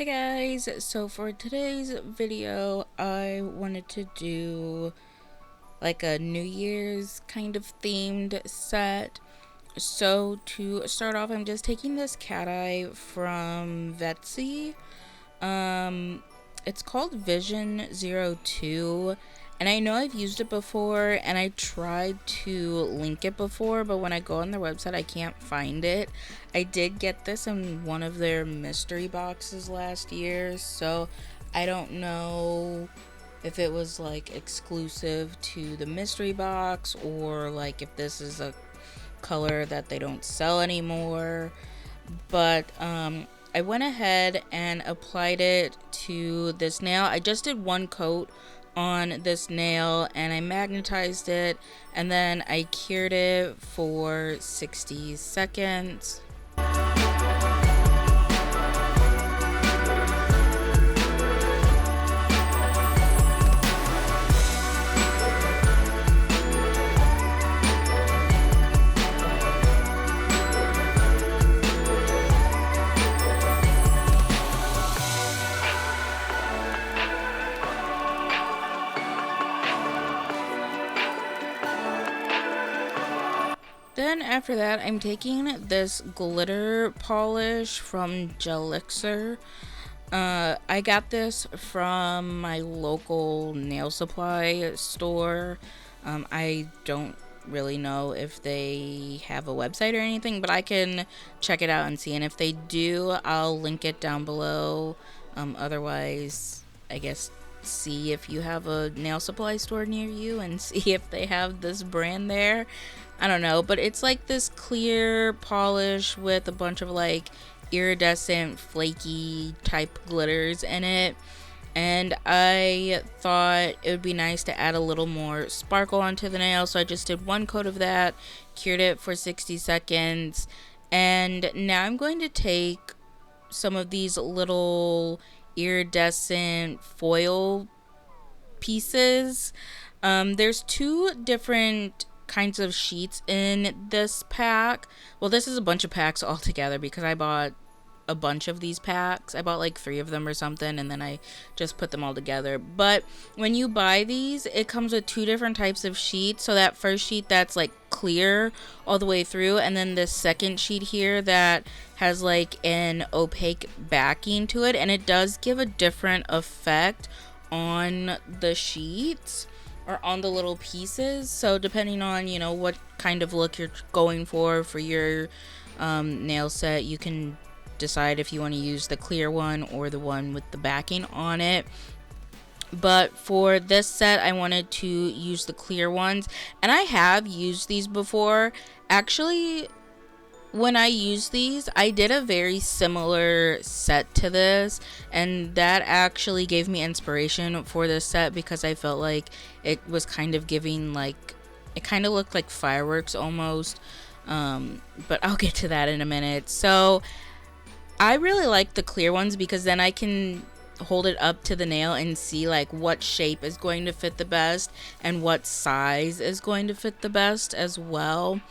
Hey guys, so for today's video I wanted to do like a New Year's kind of themed set. So to start off, I'm just taking this cat eye from Vetsy. It's called Vision 02, and I know I've used it before and I tried to link it before, but when I go on their website I can't find it. I did get this in one of their mystery boxes last year, so I don't know if it was like exclusive to the mystery box or like if this is a color that they don't sell anymore. But I went ahead and applied it to this nail. I just did one coat on this nail and I magnetized it, and then I cured it for 60 seconds. Then after that, I'm taking this glitter polish from Galaxy. I got this from my local nail supply store. I don't really know if they have a website or anything, but I can check it out and see. And if they do, I'll link it down below. Otherwise, I guess see if you have a nail supply store near you and see if they have this brand there. I don't know, but it's like this clear polish with a bunch of like iridescent flaky type glitters in it, and I thought it would be nice to add a little more sparkle onto the nail, so I just did one coat of that, cured it for 60 seconds, and now I'm going to take some of these little iridescent foil pieces. There's two different kinds of sheets in this pack. Well, this is a bunch of packs all together because I bought a bunch of these packs. I bought like 3 of them or something, and then I just put them all together. But when you buy these, it comes with 2 different types of sheets. So that first sheet that's like clear all the way through, and then the second sheet here that has like an opaque backing to it, and it does give a different effect on the sheets or on the little pieces. So depending on, you know, what kind of look you're going for your nail set, you can decide if you want to use the clear one or the one with the backing on it. But for this set, I wanted to use the clear ones, and I have used these before. Actually, when I used these, I did a very similar set to this, and that actually gave me inspiration for this set because I felt like it was kind of giving like, it kind of looked like fireworks almost, but I'll get to that in a minute. So I really like the clear ones because then I can hold it up to the nail and see like what shape is going to fit the best and what size is going to fit the best as well.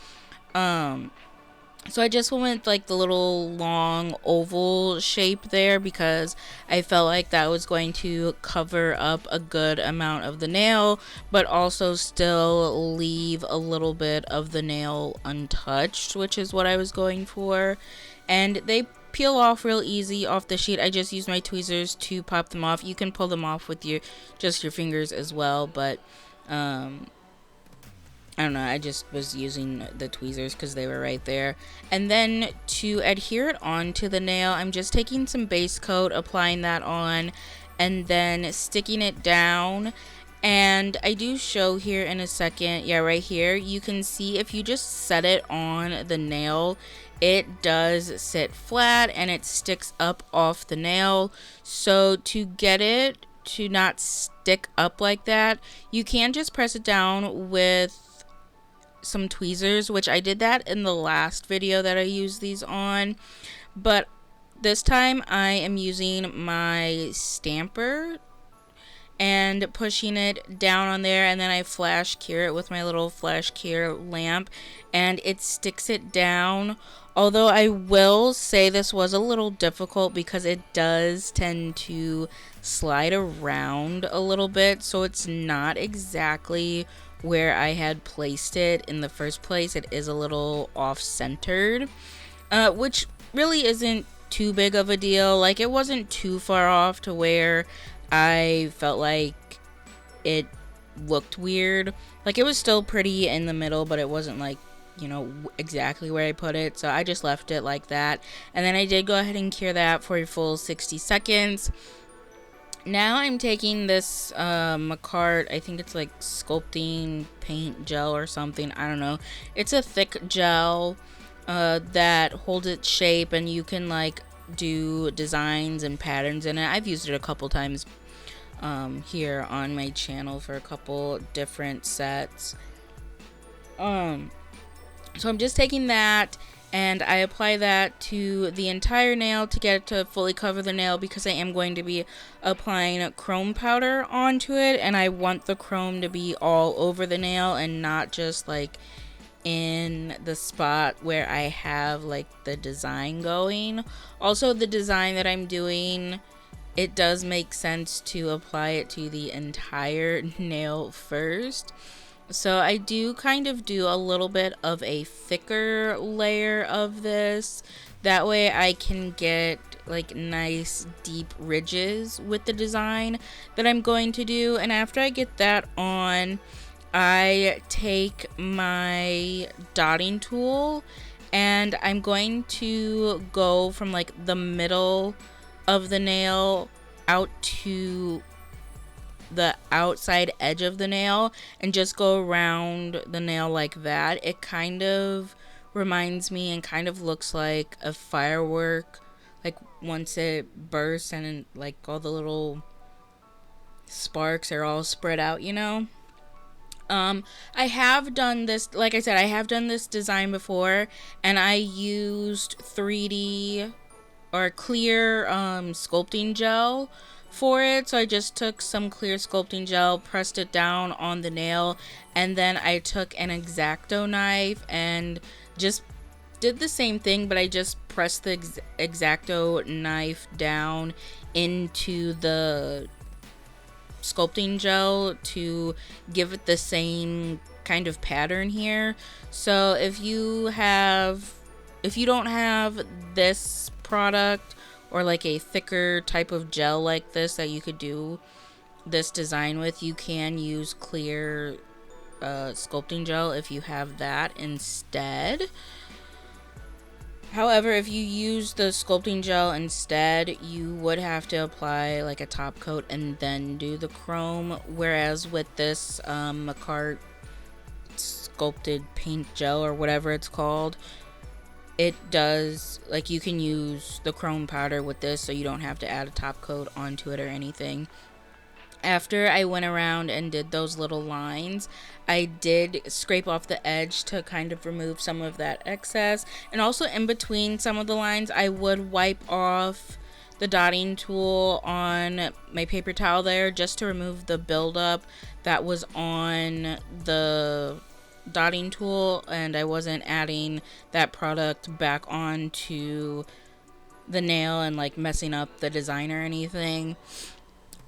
So I just went with like the little long oval shape there because I felt like that was going to cover up a good amount of the nail, but also still leave a little bit of the nail untouched, which is what I was going for. And they peel off real easy off the sheet. I just used my tweezers to pop them off. You can pull them off with your fingers as well, but I don't know, I just was using the tweezers because they were right there. And then to adhere it onto the nail, I'm just taking some base coat, applying that on, and then sticking it down. And I do show here in a second, yeah, right here, you can see if you just set it on the nail, it does sit flat and it sticks up off the nail. So to get it to not stick up like that, you can just press it down with some tweezers, which I did that in the last video that I used these on, but this time I am using my stamper, and pushing it down on there, and then I flash cure it with my little flash cure lamp, and it sticks it down. Although I will say this was a little difficult because it does tend to slide around a little bit, so it's not exactly where I had placed it in the first place. It is a little off-centered, which really isn't too big of a deal. Like, it wasn't too far off to where I felt like it looked weird. Like, it was still pretty in the middle, but it wasn't like, you know, exactly where I put it. So I just left it like that. And then I did go ahead and cure that for a full 60 seconds. Now I'm taking this Macart, I think it's like sculpting paint gel or something, I don't know. It's a thick gel that holds its shape, and you can like do designs and patterns in it. I've used it a couple times here on my channel for a couple different sets. So I'm just taking that and I apply that to the entire nail to get it to fully cover the nail, because I am going to be applying chrome powder onto it, and I want the chrome to be all over the nail and not just like in the spot where I have like the design going. Also, the design that I'm doing, it does make sense to apply it to the entire nail first. So I do kind of do a little bit of a thicker layer of this. That way I can get like nice deep ridges with the design that I'm going to do. And after I get that on, I take my dotting tool and I'm going to go from like the middle of the nail out to the outside edge of the nail and just go around the nail like that. It kind of reminds me and kind of looks like a firework, like once it bursts and like all the little sparks are all spread out, you know. I have done this, like I said, I have done this design before, and I used 3D or clear sculpting gel for it. So I just took some clear sculpting gel, pressed it down on the nail, and then I took an X-Acto knife and just did the same thing, but I just pressed the X-Acto knife down into the sculpting gel to give it the same kind of pattern here. So if you don't have this product or like a thicker type of gel like this that you could do this design with, you can use clear sculpting gel if you have that instead. However, if you use the sculpting gel instead, you would have to apply like a top coat and then do the chrome. Whereas with this Macart sculpted paint gel or whatever it's called, it does, like, you can use the chrome powder with this, so you don't have to add a top coat onto it or anything. After I went around and did those little lines, I did scrape off the edge to kind of remove some of that excess. And also in between some of the lines, I would wipe off the dotting tool on my paper towel there just to remove the buildup that was on the dotting tool, and I wasn't adding that product back onto the nail and like messing up the design or anything.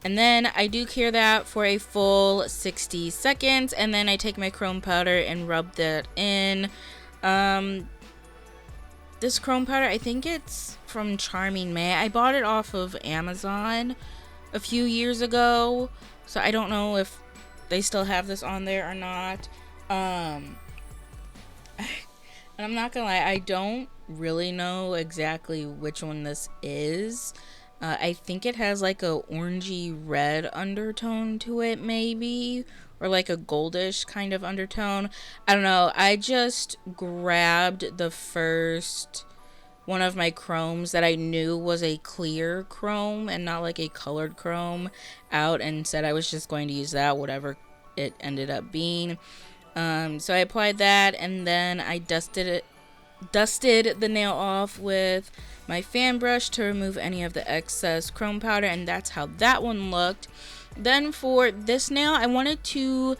And then I do cure that for a full 60 seconds, and then I take my chrome powder and rub that in. This chrome powder, I think it's from Charming May. I bought it off of Amazon a few years ago, so I don't know if they still have this on there or not. And I'm not gonna lie, I don't really know exactly which one this is. I think it has like a orangey red undertone to it, maybe, or like a goldish kind of undertone. I don't know. I just grabbed the first one of my chromes that I knew was a clear chrome and not like a colored chrome out, and said I was just going to use that, whatever it ended up being. So I applied that, and then I dusted the nail off with my fan brush to remove any of the excess chrome powder, and that's how that one looked. Then for this nail, I wanted to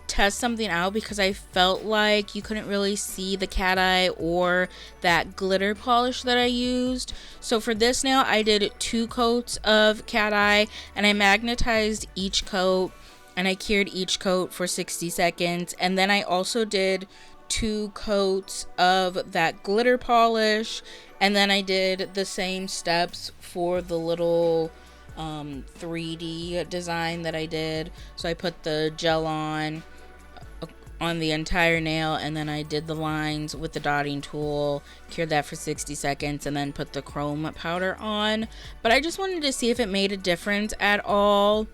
test something out because I felt like you couldn't really see the cat eye or that glitter polish that I used. So for this nail, I did 2 coats of cat eye, and I magnetized each coat, and I cured each coat for 60 seconds. And then I also did 2 coats of that glitter polish, and then I did the same steps for the little 3D design that I did. So I put the gel on the entire nail, and then I did the lines with the dotting tool, cured that for 60 seconds, and then put the chrome powder on. But I just wanted to see if it made a difference at all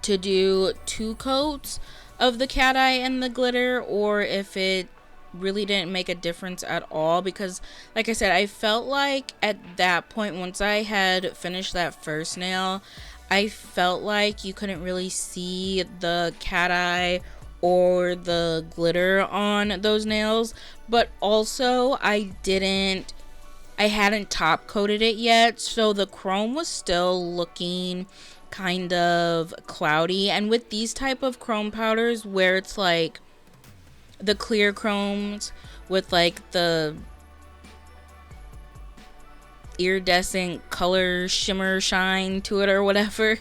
to do 2 coats of the cat eye and the glitter, or if it really didn't make a difference at all. Because like I said, I felt like at that point, once I had finished that first nail, I felt like you couldn't really see the cat eye or the glitter on those nails. But also I hadn't top coated it yet, so the chrome was still looking kind of cloudy. And with these type of chrome powders, where it's like the clear chromes with like the iridescent color shimmer shine to it or whatever,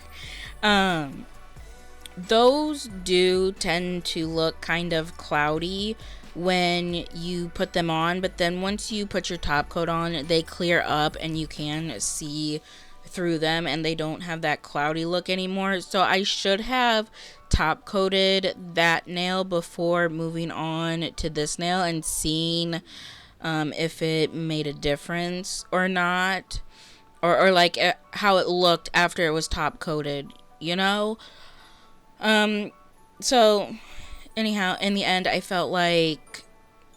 those do tend to look kind of cloudy when you put them on. But then once you put your top coat on, they clear up and you can see through them, and they don't have that cloudy look anymore. So I should have top coated that nail before moving on to this nail and seeing if it made a difference or not, or like how it looked after it was top coated, you know. So anyhow, in the end, I felt like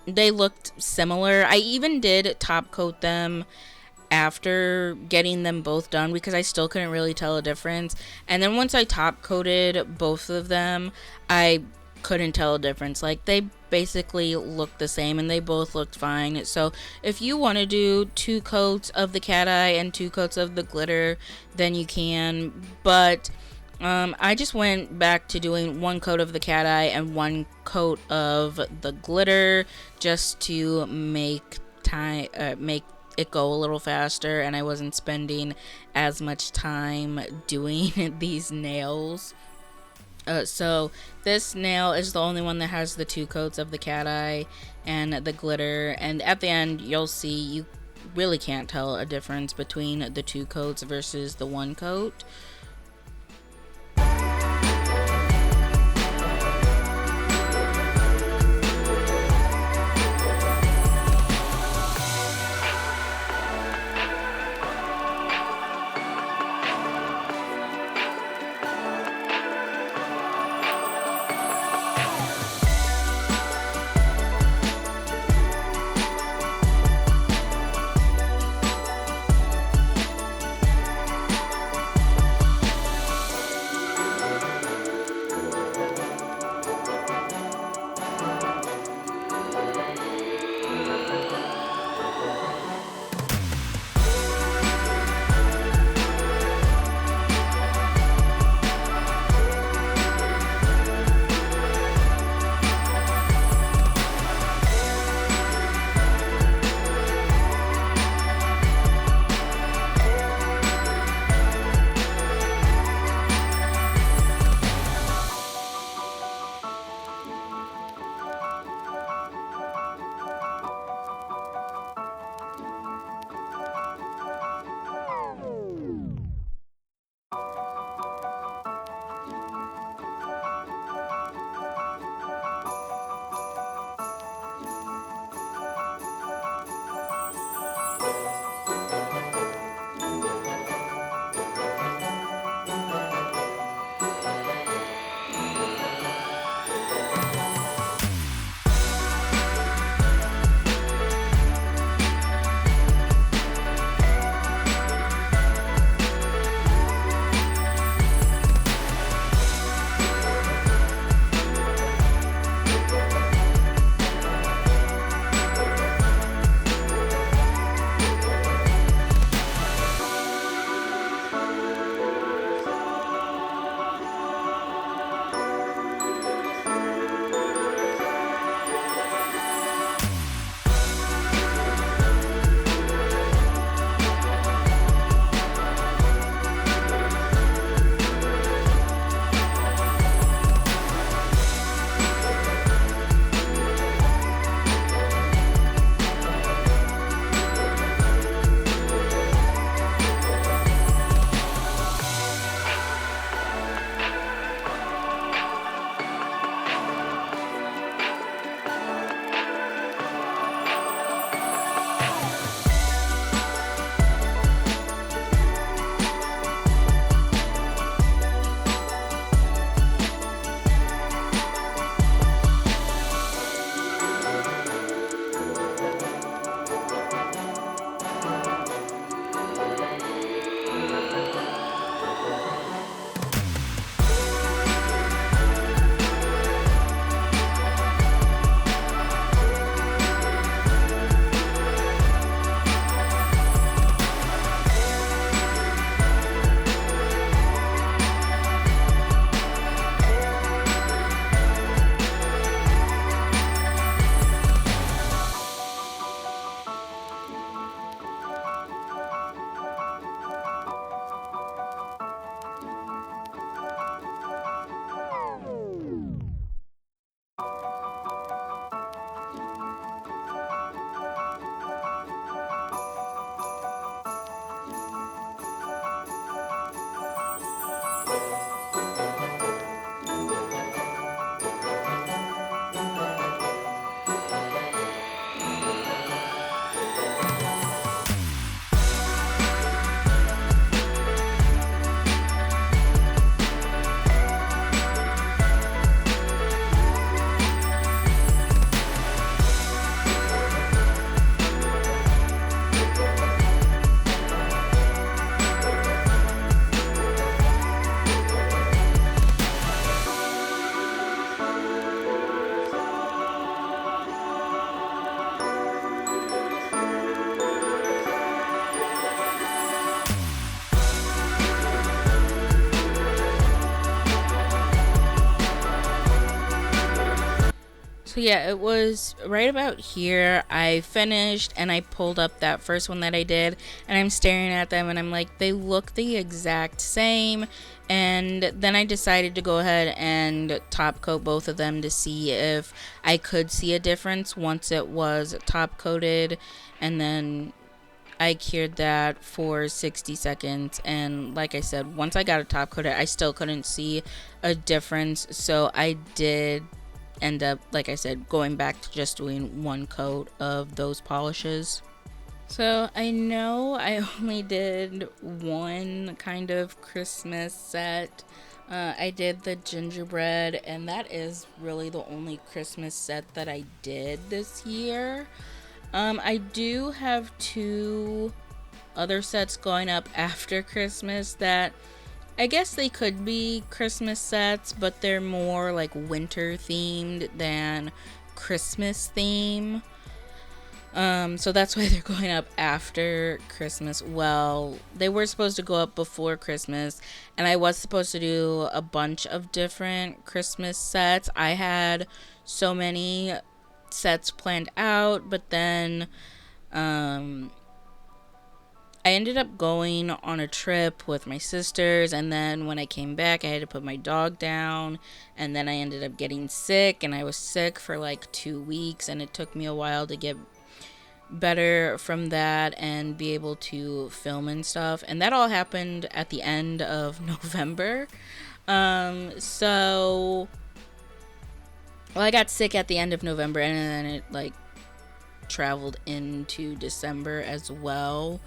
they looked similar. I even did top coat them after getting them both done because I still couldn't really tell a difference. And then once I top coated both of them, I couldn't tell a difference. Like, they basically looked the same and they both looked fine. So if you want to do 2 coats of the cat eye and 2 coats of the glitter, then you can. But I just went back to doing 1 coat of the cat eye and 1 coat of the glitter just to make it go a little faster, and I wasn't spending as much time doing these nails. So this nail is the only one that has the 2 coats of the cat eye and the glitter, and at the end you'll see you really can't tell a difference between the 2 coats versus the 1 coat. So yeah, it was right about here. I finished and I pulled up that first one that I did, and I'm staring at them and I'm like, they look the exact same. And then I decided to go ahead and top coat both of them to see if I could see a difference once it was top coated. And then I cured that for 60 seconds, and like I said, once I got it top coated, I still couldn't see a difference. So I did end up, like I said, going back to just doing one coat of those polishes. So I know I only did one kind of Christmas set. I did the gingerbread, and that is really the only Christmas set that I did this year. I do have 2 other sets going up after Christmas that I guess they could be Christmas sets, but they're more like winter themed than Christmas theme. So that's why they're going up after Christmas. Well, they were supposed to go up before Christmas, and I was supposed to do a bunch of different Christmas sets. I had so many sets planned out, but then I ended up going on a trip with my sisters, and then when I came back, I had to put my dog down, and then I ended up getting sick, and I was sick for like 2 weeks, and it took me a while to get better from that and be able to film and stuff. And that all happened at the end of November. So well, I got sick at the end of November, and then it like traveled into December as well.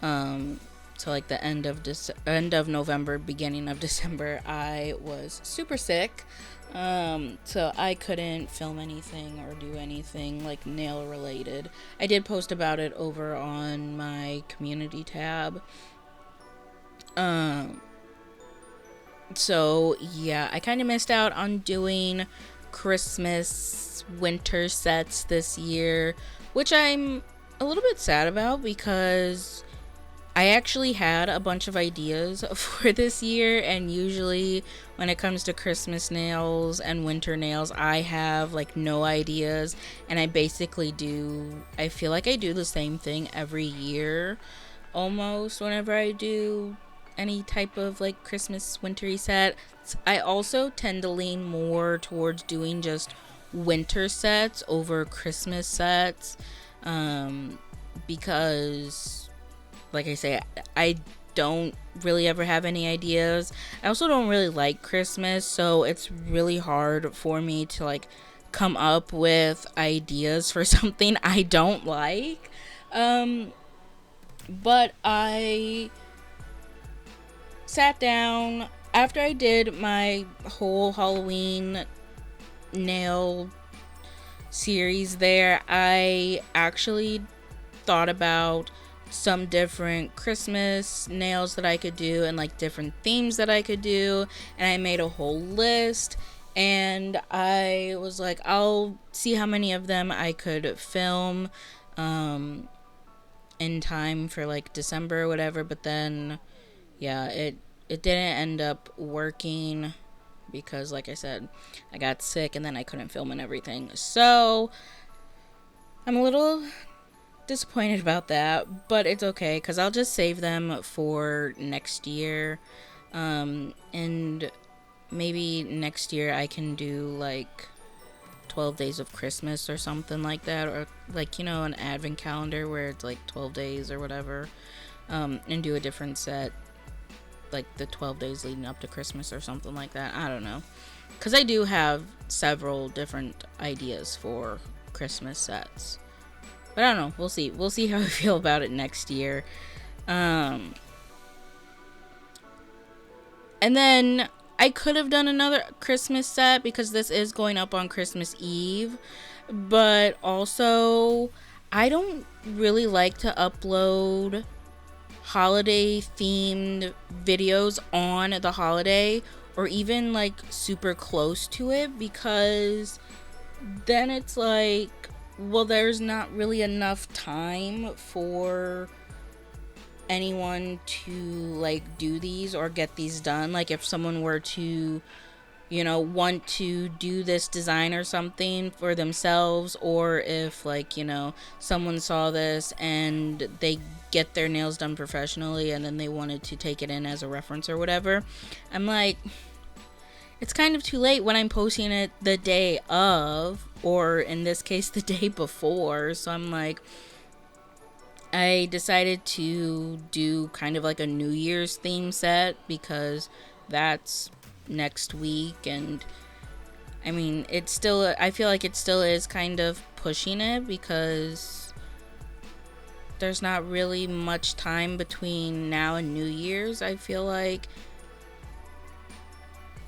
So like the end of November, beginning of December, I was super sick. So I couldn't film anything or do anything like nail related. I did post about it over on my community tab. So yeah, I kind of missed out on doing Christmas winter sets this year, which I'm a little bit sad about because I actually had a bunch of ideas for this year, and usually when it comes to Christmas nails and winter nails, I have like no ideas, and I feel like I do the same thing every year almost whenever I do any type of like Christmas wintry set. I also tend to lean more towards doing just winter sets over Christmas sets, because like I say, I don't really ever have any ideas. I also don't really like Christmas, so it's really hard for me to like come up with ideas for something I don't like. But I sat down after I did my whole Halloween nail series there. I actually thought about some different Christmas nails that I could do and like different themes that I could do, and I made a whole list, and I was like, I'll see how many of them I could film in time for like December or whatever. But then yeah, it didn't end up working because like I said, I got sick and then I couldn't film and everything. So I'm a little disappointed about that, but it's okay because I'll just save them for next year. And maybe next year I can do like 12 days of Christmas or something like that, or like, you know, an advent calendar where it's like 12 days or whatever, and do a different set like the 12 days leading up to Christmas or something like that. I don't know, because I do have several different ideas for Christmas sets. But I don't know. We'll see how I feel about it next year. And then I could have done another Christmas set because this is going up on Christmas Eve. But also, I don't really like to upload holiday themed videos on the holiday or even like super close to it, because then it's like, well, there's not really enough time for anyone to like do these or get these done. Like if someone were to, want to do this design or something for themselves, or if like, someone saw this and they get their nails done professionally and then they wanted to take it in as a reference or whatever. I'm like, it's kind of too late when I'm posting it the day of, or in this case, the day before. So I'm like, I decided to do kind of like a New Year's theme set because that's next week. And I mean, I feel like it still is kind of pushing it because there's not really much time between now and New Year's, I feel like,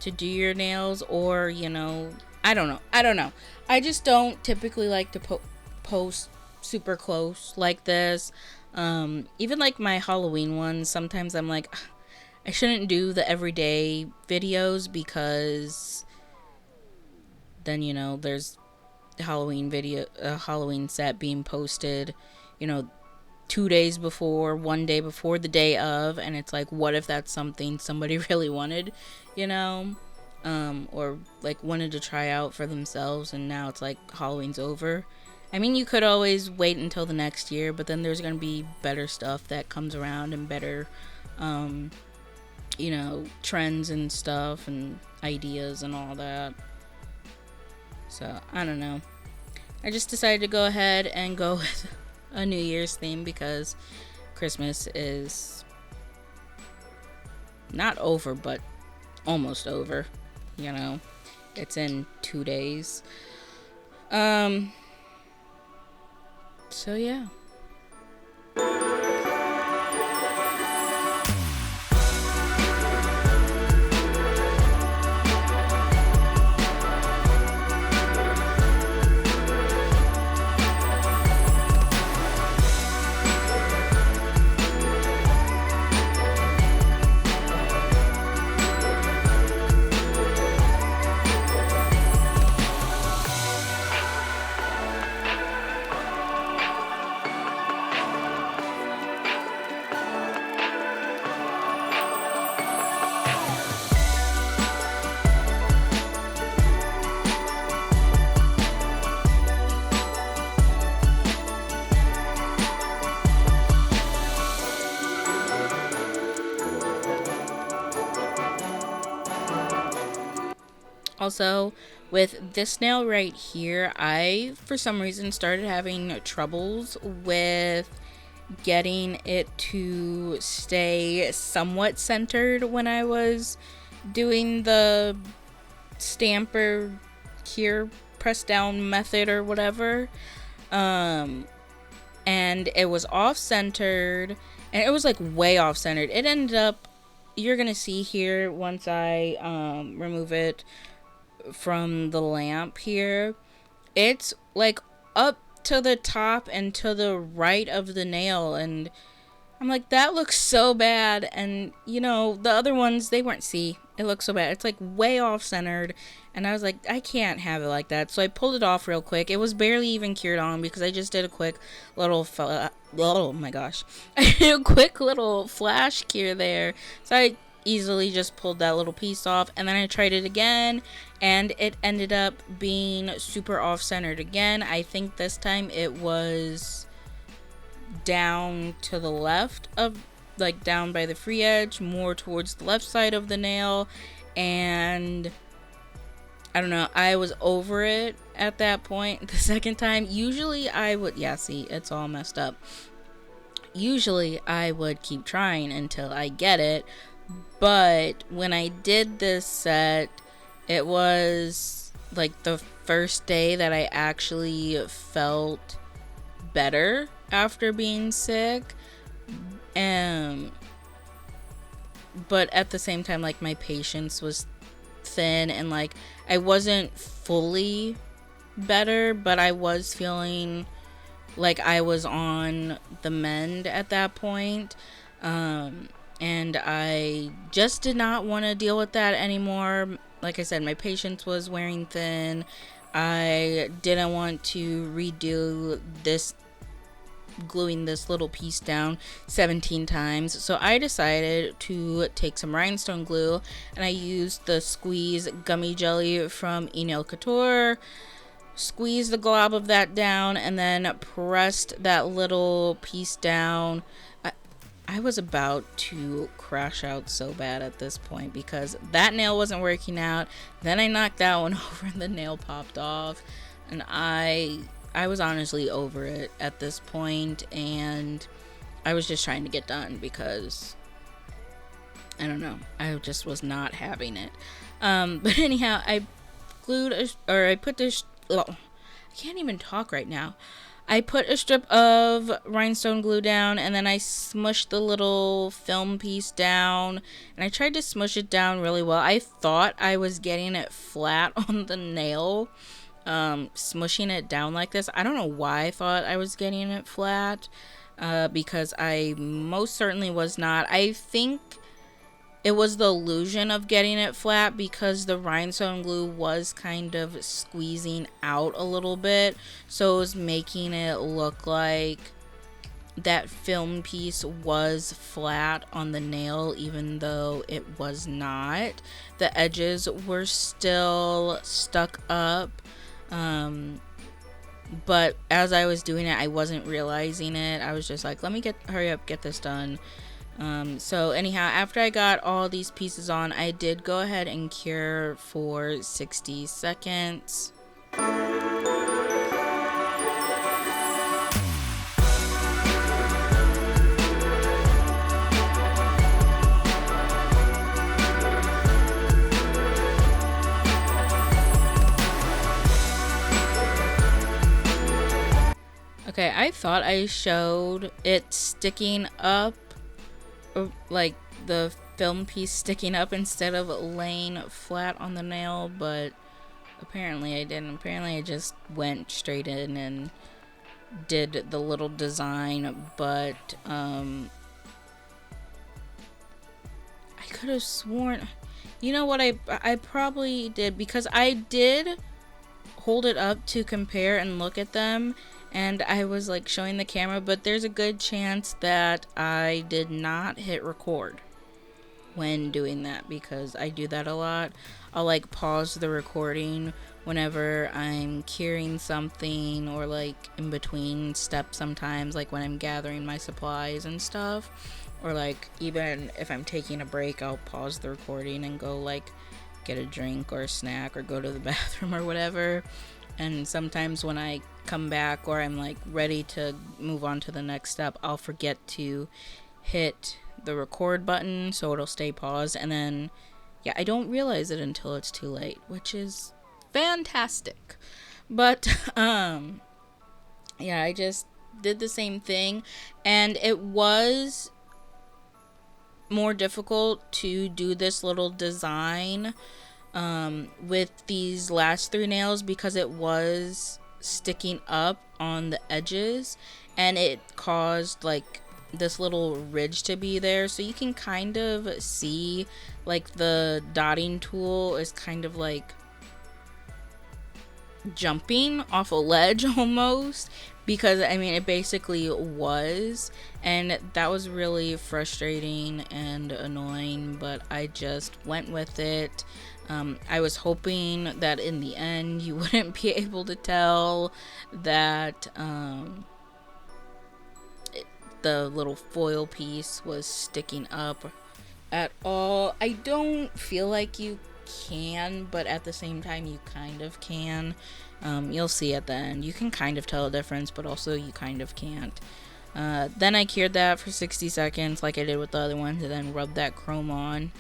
to do your nails. Or, I don't know. I just don't typically like to post super close like this. Even like my Halloween ones, sometimes I'm like, I shouldn't do the everyday videos because then, there's Halloween set being posted, 2 days before, 1 day before, the day of, and it's like, what if that's something somebody really wanted, or like wanted to try out for themselves, and now it's like Halloween's over. I mean, you could always wait until the next year, but then there's going to be better stuff that comes around and better, trends and stuff and ideas and all that. So, I don't know. I just decided to go ahead and go with a New Year's theme because Christmas is not over, but almost over. It's in 2 days. So yeah. Also, with this nail right here, I, for some reason, started having troubles with getting it to stay somewhat centered when I was doing the stamper cure press down method or whatever. And it was off centered, and it was like way off centered. It ended up, you're gonna see here once I remove it from the lamp here, it's like up to the top and to the right of the nail, and I'm like, that looks so bad. And the other ones, they weren't, see, it looks so bad, it's like way off centered, and I was like, I can't have it like that. So I pulled it off real quick. It was barely even cured on because I just did a quick little oh my gosh a quick little flash cure there. So I easily just pulled that little piece off, and then I tried it again, and it ended up being super off-centered again. I think this time it was down to the left of, like, down by the free edge, more towards the left side of the nail, and I don't know, I was over it at that point the second time. Usually I would, yeah, see, it's all messed up. Usually I would keep trying until I get it, but when I did this set, it was like the first day that I actually felt better after being sick. But at the same time, like, my patience was thin, and like, I wasn't fully better, but I was feeling like I was on the mend at that point. And I just did not want to deal with that anymore. Like I said, my patience was wearing thin. I didn't want to redo this gluing this little piece down 17 times. So I decided to take some rhinestone glue, and I used the Squeeze gummy jelly from Nail Couture, squeezed the glob of that down, and then pressed that little piece down. I was about to crash out so bad at this point because that nail wasn't working out. Then I knocked that one over and the nail popped off, and I was honestly over it at this point, and I was just trying to get done because I don't know, I just was not having it. But anyhow, I put this, I can't even talk right now. I put a strip of rhinestone glue down, and then I smushed the little film piece down, and I tried to smush it down really well. I thought I was getting it flat on the nail, smushing it down like this. I don't know why I thought I was getting it flat, because I most certainly was not. I think it was the illusion of getting it flat because the rhinestone glue was kind of squeezing out a little bit, so it was making it look like that film piece was flat on the nail, even though it was not. The edges were still stuck up, but as I was doing it, I wasn't realizing it. I was just like, let me hurry up, get this done. So anyhow, after I got all these pieces on, I did go ahead and cure for 60 seconds. Okay, I thought I showed it sticking up, like the film piece sticking up instead of laying flat on the nail, but apparently I didn't. Apparently I just went straight in and did the little design, but I could have sworn, you know what, I probably did, because I did hold it up to compare and look at them, and I was like showing the camera, but there's a good chance that I did not hit record when doing that, because I do that a lot. I'll like pause the recording whenever I'm curing something, or like in between steps sometimes, like when I'm gathering my supplies and stuff, or like even if I'm taking a break, I'll pause the recording and go like get a drink or a snack or go to the bathroom or whatever. And sometimes when I come back or I'm like ready to move on to the next step, I'll forget to hit the record button, so it'll stay paused, and then yeah, I don't realize it until it's too late, which is fantastic. But yeah, I just did the same thing, and it was more difficult to do this little design with these last 3 nails because it was sticking up on the edges, and it caused like this little ridge to be there, so you can kind of see like the dotting tool is kind of like jumping off a ledge almost, because I mean it basically was, and that was really frustrating and annoying, but I just went with it. I was hoping that in the end you wouldn't be able to tell that the little foil piece was sticking up at all. I don't feel like you can, but at the same time you kind of can. You'll see at the end. You can kind of tell a difference, but also you kind of can't. Then I cured that for 60 seconds like I did with the other ones, and then rubbed that chrome on.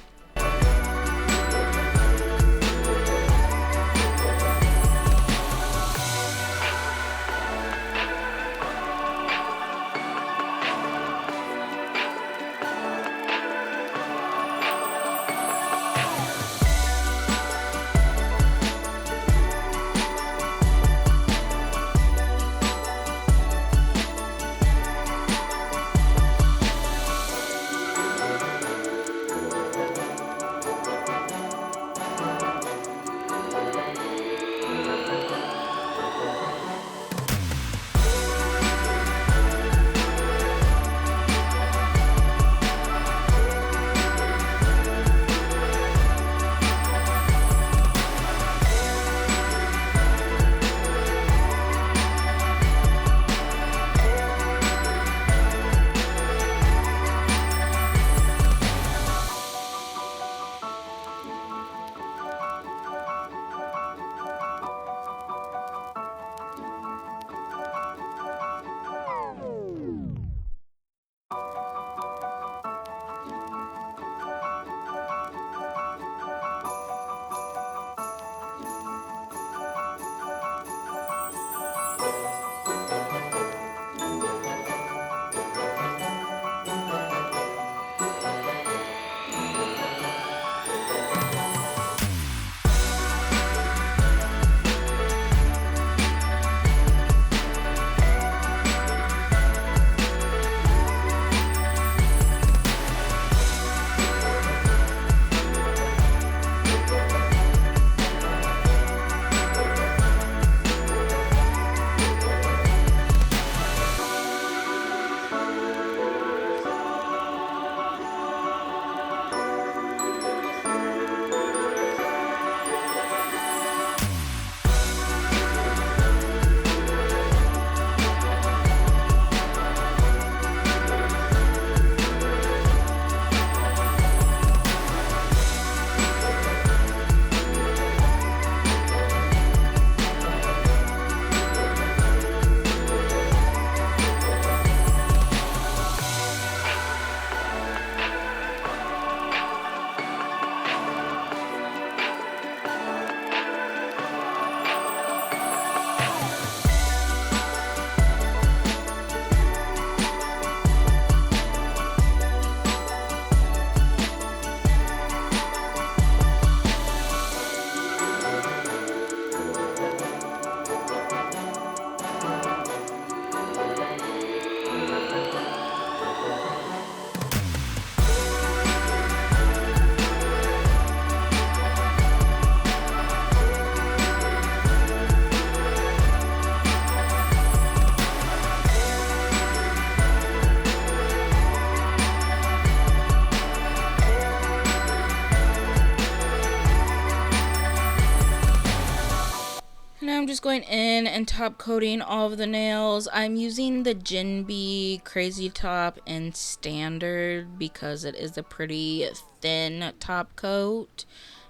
Now I'm just going in and top coating all of the nails. I'm using the Jinbei Crazy Top in Standard because it is a pretty thin top coat.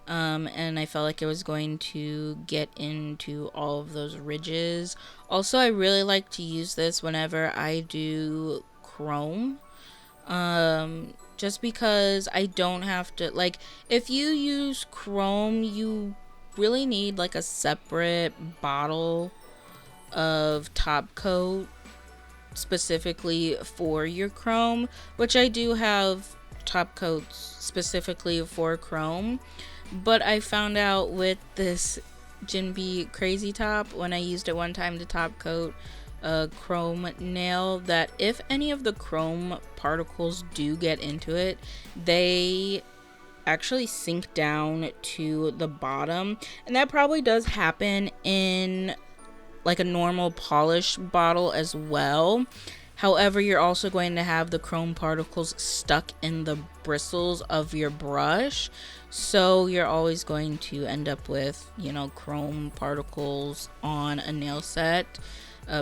And I felt like it was going to get into all of those ridges. Also, I really like to use this whenever I do chrome. Just because I don't have to, like, if you use chrome, you really need like a separate bottle of top coat specifically for your chrome, which I do have top coats specifically for chrome. But I found out with this Jinbei Crazy Top, when I used it one time to top coat a chrome nail, that if any of the chrome particles do get into it, they actually sink down to the bottom. And that probably does happen in like a normal polish bottle as well. However, you're also going to have the chrome particles stuck in the bristles of your brush. So you're always going to end up with, you know, chrome particles on a nail set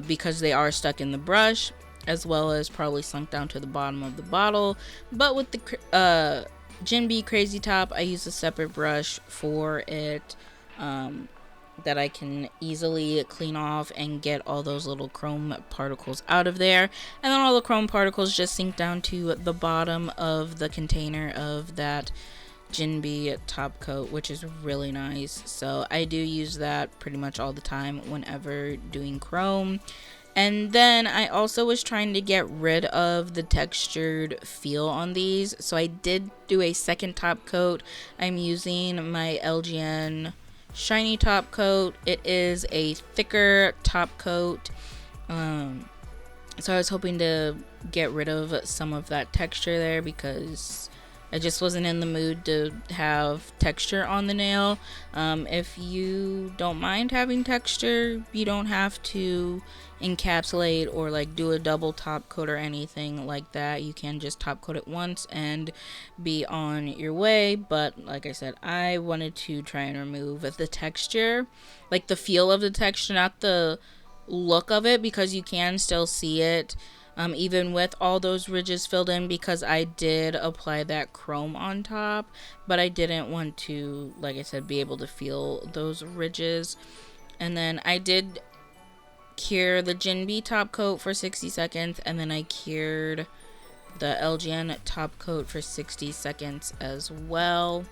because they are stuck in the brush, as well as probably sunk down to the bottom of the bottle. But with the Jinbei Crazy Top, I use a separate brush for it that I can easily clean off and get all those little chrome particles out of there. And then all the chrome particles just sink down to the bottom of the container of that Jinbei top coat, which is really nice. So I do use that pretty much all the time whenever doing chrome. And then I also was trying to get rid of the textured feel on these, so I did do a second top coat. I'm using my LGN shiny top coat. It is a thicker top coat, so I was hoping to get rid of some of that texture there because I just wasn't in the mood to have texture on the nail. If you don't mind having texture, you don't have to encapsulate or like do a double top coat or anything like that. You can just top coat it once and be on your way. But like I said, I wanted to try and remove the texture, like the feel of the texture, not the look of it, because you can still see it even with all those ridges filled in, because I did apply that chrome on top, but I didn't want to, like I said, be able to feel those ridges. And then I did cure the Jinbei top coat for 60 seconds, and then I cured the LGN top coat for 60 seconds as well.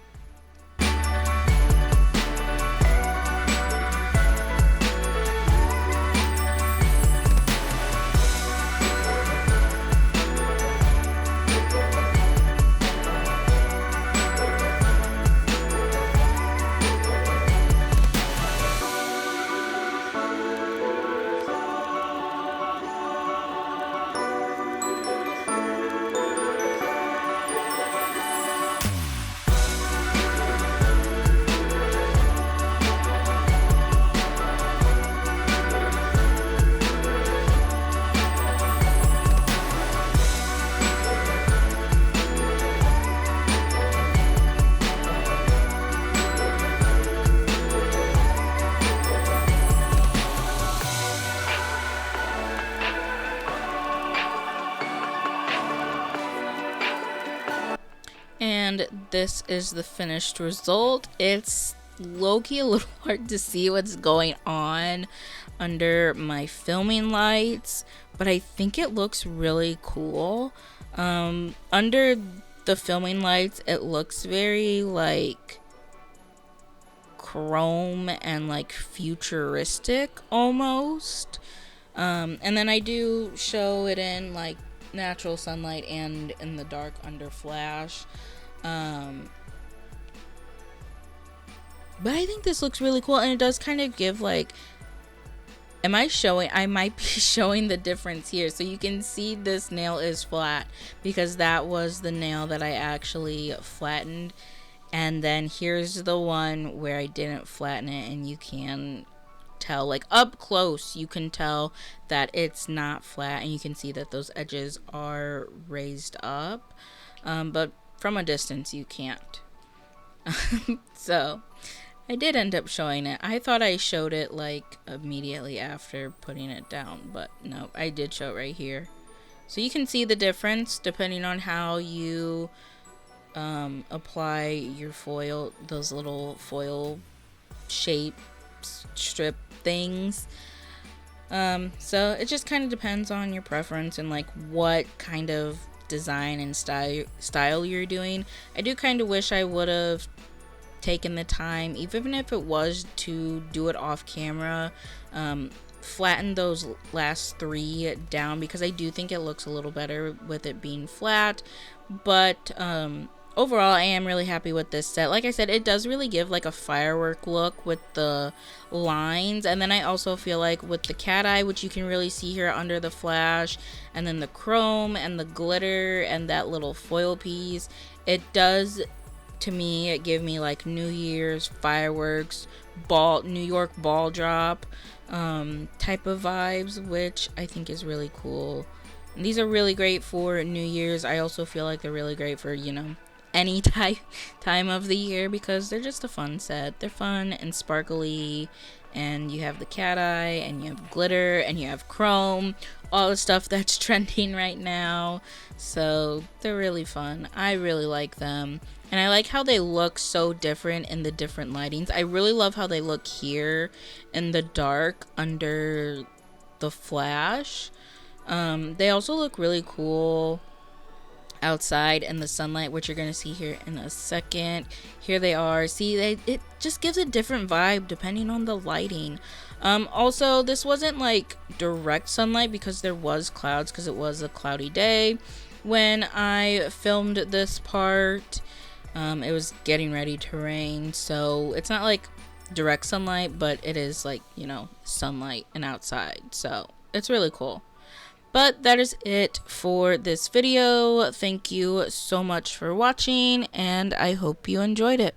And this is the finished result. It's low-key a little hard to see what's going on under my filming lights, but I think it looks really cool. Under the filming lights, it looks very like chrome and like futuristic almost. And then I do show it in like natural sunlight and in the dark under flash. But I think this looks really cool, and it does kind of give like, I might be showing the difference here. So you can see this nail is flat because that was the nail that I actually flattened. And then here's the one where I didn't flatten it, and you can tell, like up close, you can tell that it's not flat, and you can see that those edges are raised up. But from a distance, you can't. So I did end up showing it. I thought I showed it like immediately after putting it down, but no, I did show it right here. So you can see the difference depending on how you apply your foil, those little foil shape strip things. So it just kind of depends on your preference and like what kind of design and style you're doing. I do kind of wish I would have taken the time, even if it was to do it off camera, flatten those last 3 down, because I do think it looks a little better with it being flat. But overall, I am really happy with this set. Like I said, it does really give like a firework look with the lines, and then I also feel like with the cat eye, which you can really see here under the flash, and then the chrome and the glitter and that little foil piece, it does, to me, it give me like New Year's fireworks, New York ball drop type of vibes, which I think is really cool. And these are really great for New Year's. I also feel like they're really great for, you know, any time of the year, because they're just a fun set. They're fun and sparkly, and you have the cat eye, and you have glitter, and you have chrome, all the stuff that's trending right now. So they're really fun. I really like them, and I like how they look so different in the different lightings. I really love how they look here in the dark under the flash. They also look really cool outside in the sunlight, which you're gonna see here in a second. Here they are. See, it just gives a different vibe depending on the lighting. Also, this wasn't like direct sunlight because there was clouds, because it was a cloudy day when I filmed this part. It was getting ready to rain, so it's not like direct sunlight, but it is like, you know, sunlight and outside, so it's really cool. But that is it for this video. Thank you so much for watching, and I hope you enjoyed it.